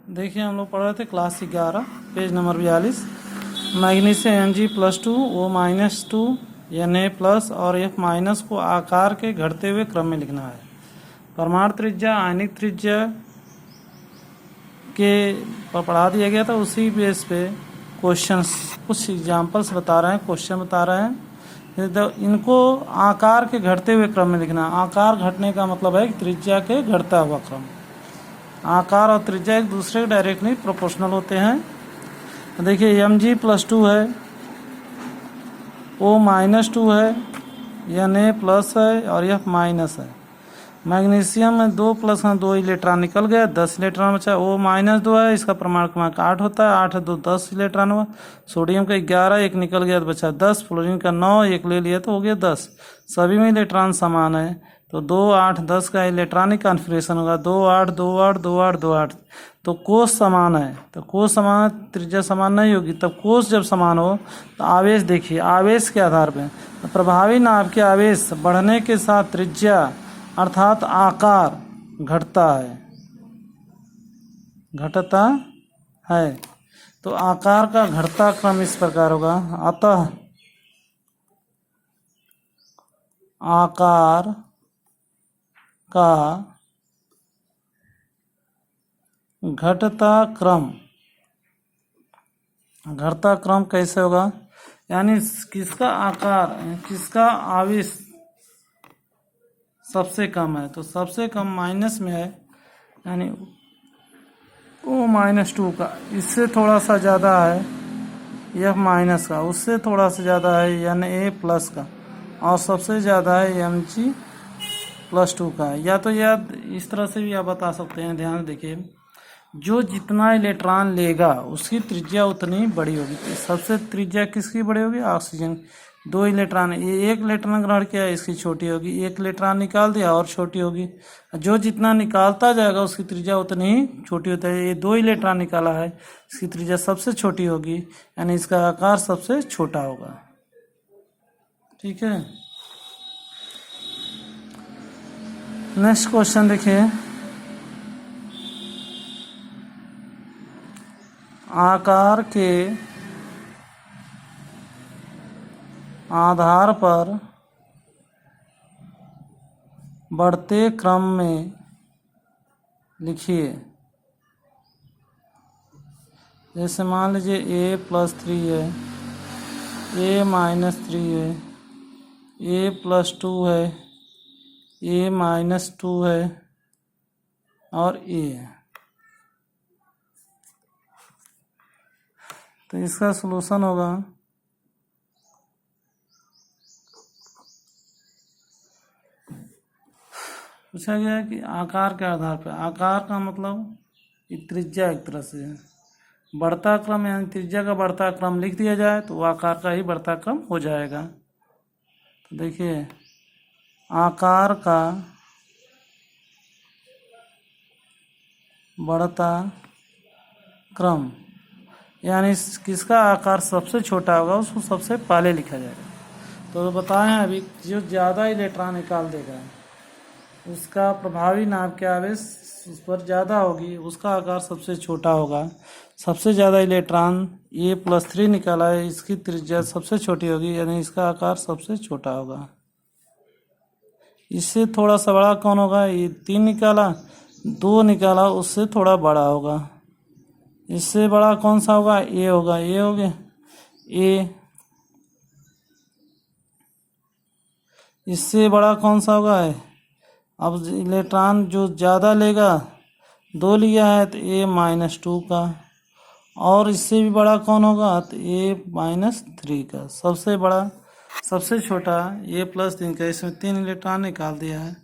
देखिए हम लोग पढ़ रहे थे class 11 page number 42। Magnesium Mg+2 O-2 Na+ और F- को आकार के घटते हुए क्रम में लिखना है। परमाणु त्रिज्या आयनिक त्रिज्या के पढ़ा दिया गया था, उसी बेस पे क्वेश्चंस कुछ एग्जांपल्स बता रहे हैं, क्वेश्चन बता रहे हैं। तो इनको आकार के घटते हुए क्रम में लिखना। आकार घटने का मतलब है कि त्रिज्या के घटता हुआ क्रम। आकार और त्रिज्या एक दूसरे के डायरेक्टली प्रोपोर्शनल होते हैं। देखिए Mg+2 है, O-2 है, Na+ है और F- है। मैग्नीशियम में 2+ में 2 इलेक्ट्रॉन निकल गया, 10 इलेक्ट्रॉन बचा। O-2 है, इसका परमाणु क्रमांक 8 होता है, 8 2 10 इलेक्ट्रॉन हुआ। सोडियम का 11, एक निकल गया तो बचा 10। फ्लोरीन का 9, एक ले लिया तो हो गया 10। सभी में इलेक्ट्रॉन समान है, तो 2 8 10 का इलेक्ट्रॉनिक कॉन्फ़िगरेशन होगा 2 8 2 8 2 8 2 8। तो कोष समान है, तो कोष समान, त्रिज्या समान नहीं होगी। तब कोष जब समान हो तो आवेश देखिए, आवेश के आधार पर तो प्रभावी नाभ के आवेश बढ़ने के साथ त्रिज्या अर्थात आकार घटता है। तो आकार का घटता क्रम इस प्रकार होगा। अतः आकार का घटता क्रम कैसे होगा, यानी किसका आकार, किसका आवेश सबसे कम है, तो सबसे कम माइनस में है, यानी O-2 का इससे थोड़ा सा ज़्यादा है F- का, उससे थोड़ा सा ज़्यादा है Na+ का, और सबसे ज़्यादा है Mg+2 का। या तो याद इस तरह से भी आप बता सकते हैं, ध्यान देखिए, जो जितना इलेक्ट्रॉन लेगा उसकी त्रिज्या उतनी बड़ी होगी। सबसे त्रिज्या किसकी बड़ी होगी, ऑक्सीजन। 2 इलेक्ट्रॉन, ये 1 इलेक्ट्रॉन ग्रहण किया, इसकी छोटी होगी। 1 इलेक्ट्रॉन निकाल दिया और छोटी होगी। जो जितना निकालता जाएगा उसकी त्रिज्या उतनी ही छोटी होती है। ये 2 इलेक्ट्रॉन निकाला है, इसकी त्रिज्या सबसे छोटी होगी, यानी इसका आकार सबसे छोटा होगा। ठीक है, नेक्स्ट क्वेश्चन देखिए। आकार के आधार पर बढ़ते क्रम में लिखिए। जैसे मान लीजिए A+3 है, A-3 है, A+2 है, A-2 है और A है। तो इसका सलूशन होगा, पूछा गया है कि आकार के आधार पर, आकार का मतलब त्रिज्या एक तरह से है। बढ़ता क्रम यानी त्रिज्या का बढ़ता क्रम लिख दिया जाए तो वो आकार का ही बढ़ता क्रम हो जाएगा। तो देखिए, आकार का बढ़ता क्रम यानी किसका आकार सबसे छोटा होगा उसको सबसे पहले लिखा जाएगा। तो बताएं अभी, जो ज़्यादा इलेक्ट्रॉन निकाल देगा उसका प्रभावी नाभ के आवेश उस पर ज़्यादा होगी, उसका आकार सबसे छोटा होगा। सबसे ज़्यादा इलेक्ट्रॉन A+3 निकाला है, इसकी त्रिज्या सबसे छोटी होगी, यानी इसका आकार सबसे छोटा होगा। इससे थोड़ा सा बड़ा कौन होगा, ये 3 निकाला, 2 निकाला, उससे थोड़ा बड़ा होगा। इससे बड़ा कौन सा होगा, A होगा, A हो गया A। इससे बड़ा कौन सा होगा, अब इलेक्ट्रॉन जो ज़्यादा लेगा, 2 लिया है तो A-2 का, और इससे भी बड़ा कौन होगा तो A-3 का। सबसे बड़ा सबसे छोटा A+3 का, इसमें 3 इलेक्ट्रॉन निकाल दिया है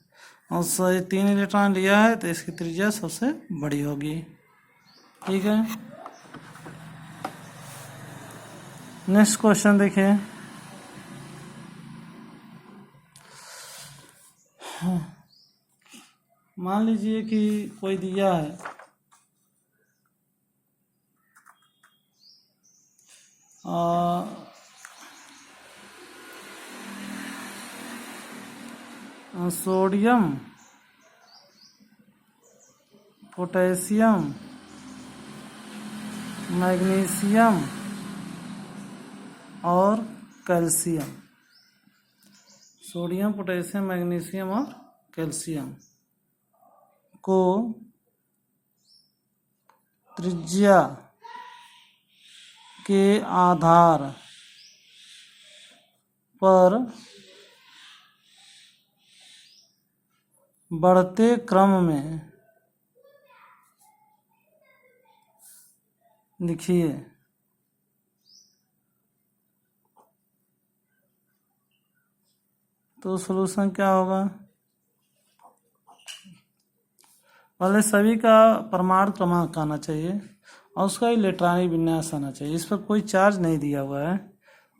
और 3 इलेक्ट्रॉन लिया है तो इसकी त्रिज्या सबसे बड़ी होगी। ठीक है, नेक्स्ट क्वेश्चन देखिए। मान लीजिए कि कोई दिया है सोडियम, पोटेशियम मैग्नीशियम और कैल्शियम, सोडियम पोटेशियम मैग्नीशियम और कैल्शियम को त्रिज्या के आधार पर बढ़ते क्रम में लिखिए। तो सॉल्यूशन क्या होगा? पहले सभी का परमाणु क्रमांक आना चाहिए और उसका इलेक्ट्रॉनिक विन्यास आना चाहिए। इस पर कोई चार्ज नहीं दिया हुआ है।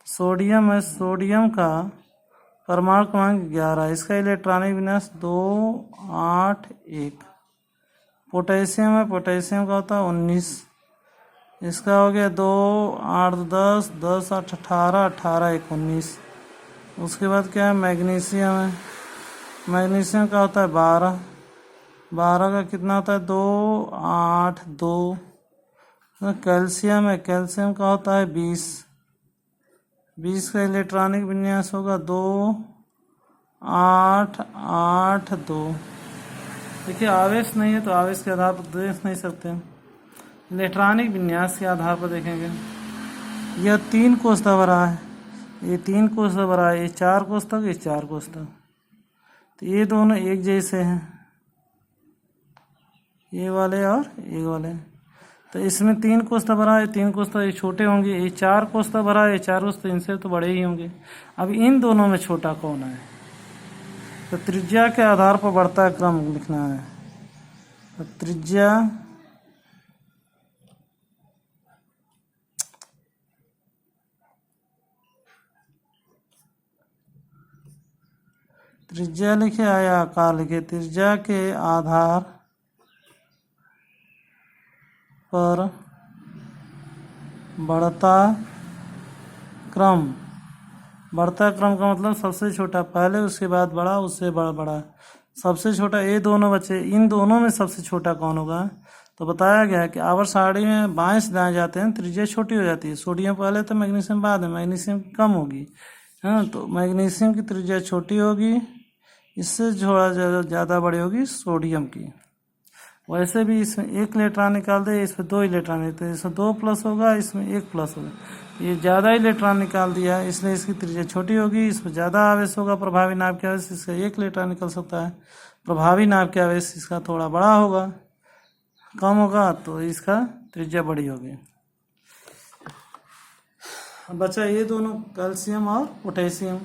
सोडियम है, सोडियम का परमाणु क्रमांक 11, इसका इलेक्ट्रॉनिक विन्यास 2 8 1। पोटेशियम है, पोटेशियम का होता है 19, इसका हो गया 2 8 10 10 8 18 18 1 19। उसके बाद क्या है? मैग्नीशियम है, मैग्नीशियम का होता है 12, 12 का कितना होता है? 2 8 2। कैल्शियम है, कैल्शियम का होता है 20, 20 का इलेक्ट्रॉनिक विन्यास होगा 2 8 8 2। देखिए आवेश नहीं है तो आवेश के आधार पर देख नहीं सकते, इलेक्ट्रॉनिक विन्यास के आधार पर देखेंगे। यह 3 कोष तक भरा है, ये 3 कोष तक भरा है, ये 4 कोष तक, ये 4 कोष तक, तो ये दोनों एक जैसे हैं, ये वाले और ये वाले। तो इसमें 3 कोष तक भरा है, 3 कोष तक ये छोटे होंगे, ये 4 कोष तक भरा है, ये 4 कोष तक इनसे तो बड़े ही होंगे। अब इन दोनों में छोटा कौन है? तो त्रिज्या के आधार पर बढ़ता क्रम लिखना है। तो त्रिज्या त्रिज्या लिखे या आकार लिखे, त्रिज्या के आधार पर बढ़ता क्रम, बढ़ता क्रम का मतलब सबसे छोटा पहले, उसके बाद बड़ा, उससे बड़ा बड़ा, सबसे छोटा। ये दोनों बच्चे, इन दोनों में सबसे छोटा कौन होगा? तो बताया गया है कि आवर्त सारणी में बाएं से दाएं जाते हैं, त्रिज्या छोटी हो जाती है। सोडियम पहले तो मैग्नीशियम बाद में, मैग्नीशियम कम होगी, हाँ, तो मैग्नीशियम की त्रिज्या छोटी होगी, इससे थोड़ा ज़्यादा बड़ी होगी सोडियम की। वैसे भी इसमें 1 इलेक्ट्रॉन निकाल दे, इसमें 2 इलेक्ट्रॉन निकलते हैं, इसमें 2 प्लस होगा, इसमें 1 प्लस होगा। ये ज़्यादा इलेक्ट्रॉन निकाल दिया इसलिए इसकी त्रिज्या छोटी होगी, इसमें ज़्यादा आवेश होगा, प्रभावी नाभ के आवेश, इसका 1 इलेक्ट्रॉन निकल सकता है। प्रभावी नाभ के आवेश इसका थोड़ा बड़ा होगा, कम होगा, तो इसका त्रिज्या बड़ी होगी। बचा ये दोनों, कैल्शियम और पोटेशियम,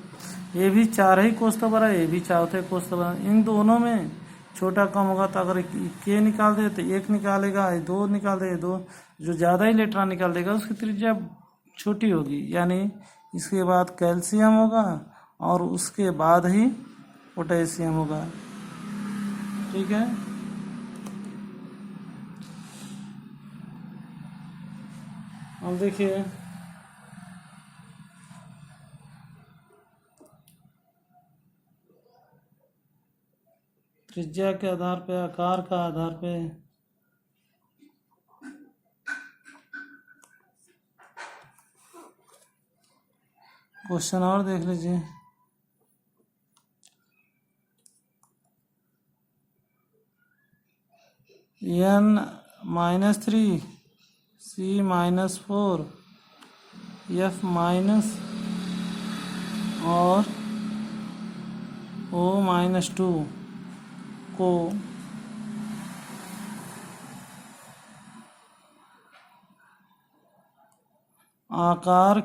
ये भी 4 ही कोष तक भरा, ये भी 4 कोष तक भरा। इन दोनों में छोटा कम होगा, तो अगर के निकाल दे तो 1 निकालेगा, 2 निकाल दे 2, जो ज़्यादा इलेक्ट्रॉन निकाल देगा उसकी त्रिज्या छोटी होगी, यानी इसके बाद कैल्शियम होगा और उसके बाद ही पोटेशियम होगा। ठीक है, अब देखिए त्रिज्या के आधार पे, आकार का आधार पे क्वेश्चन और देख लीजिए। n-3 c-4 f- और O-2 को आकार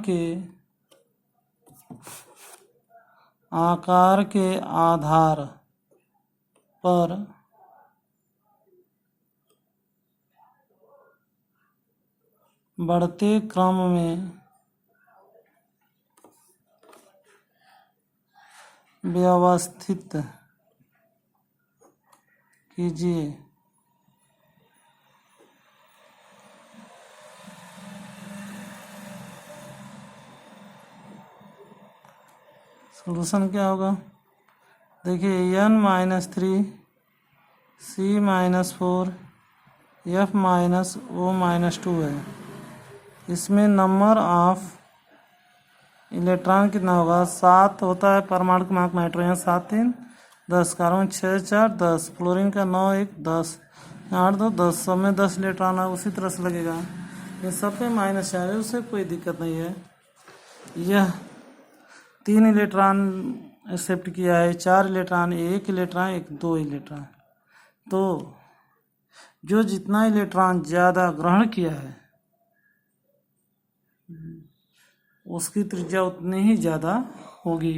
के आधार पर बढ़ते क्रम में व्यवस्थित कीजिए। सॉल्यूशन क्या होगा? देखिए n-3 c-4 f-O-2 है, इसमें नंबर ऑफ इलेक्ट्रॉन कितना होगा? 7 होता है परमाणु क्रमांक नाइट्रोजन 7 3 10, कार्बन 6 4 10, क्लोरीन का 9 1 10, 8 2 10, सब में 10 इलेक्ट्रॉन है, उसी तरह से लगेगा। ये सब पे माइनस है, उससे कोई दिक्कत नहीं है। यह 3 इलेक्ट्रॉन एक्सेप्ट किया है, 4 इलेक्ट्रॉन, 1 इलेक्ट्रॉन, 2 इलेक्ट्रॉन। तो जो जितना इलेक्ट्रॉन ज़्यादा ग्रहण किया है उसकी त्रिज्या उतनी ही ज़्यादा होगी।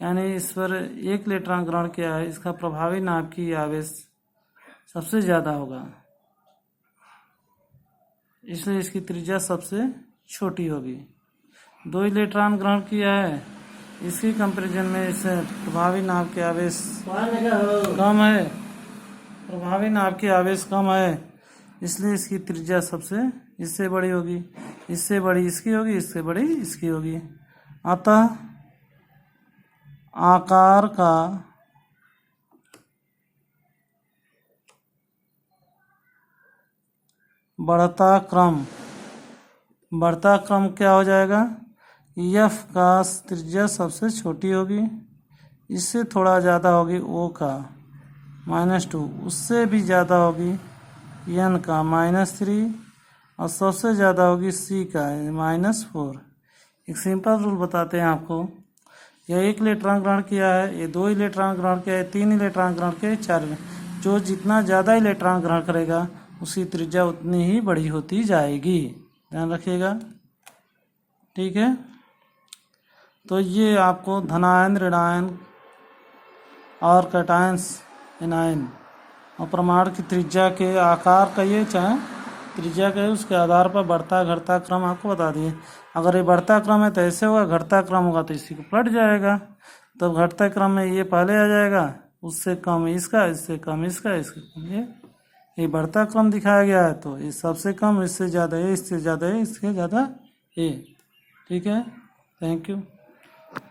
यानी इस पर 1 इलेक्ट्रॉन ग्रहण किया है, इसका प्रभावी नाभिक की आवेश सबसे ज़्यादा होगा, इसलिए इसकी त्रिज्या सबसे छोटी होगी। 2 इलेक्ट्रॉन ग्रहण किया है, इसकी कंपैरिजन में इससे प्रभावी नाभिक की आवेश कम है, प्रभावी नाभिक की आवेश कम है, इसलिए इसकी त्रिज्या सबसे इससे बड़ी होगी, इससे बड़ी इसकी होगी, इससे बड़ी इसकी होगी। अतः आकार का बढ़ता क्रम क्या हो जाएगा? एफ का त्रिज्या सबसे छोटी होगी, इससे थोड़ा ज़्यादा होगी ओ का -2, उससे भी ज़्यादा होगी एन का -3, और सबसे ज़्यादा होगी सी का -4। एक सिंपल रूल बताते हैं आपको। यह 1 इलेक्ट्रॉन ग्रहण किया है, ये 2 इलेक्ट्रॉन ग्रहण किया है, 3 इलेक्ट्रॉन ग्रहण किया है, 4। जो जितना ज़्यादा इलेक्ट्रॉन ग्रहण करेगा उसकी त्रिज्या उतनी ही बड़ी होती जाएगी, ध्यान रखिएगा। ठीक है, तो ये आपको धनायन, ऋणायन और कैटायंस, एनायन और परमाणु की त्रिज्या के आकार का ये चाहे त्रिज्या का उसके आधार पर बढ़ता घटता क्रम आपको बता दिए। अगर ये बढ़ता क्रम है तो ऐसे होगा, घटता क्रम होगा तो इसी को पलट जाएगा। तो घटते क्रम में ये पहले आ जाएगा, उससे कम इसका, इससे कम इसका, इससे कम ये बढ़ता क्रम दिखाया गया है। तो ये सबसे कम, इससे ज़्यादा ये, इससे ज़्यादा ये, इससे ज़्यादा ये। ठीक है, थैंक यू।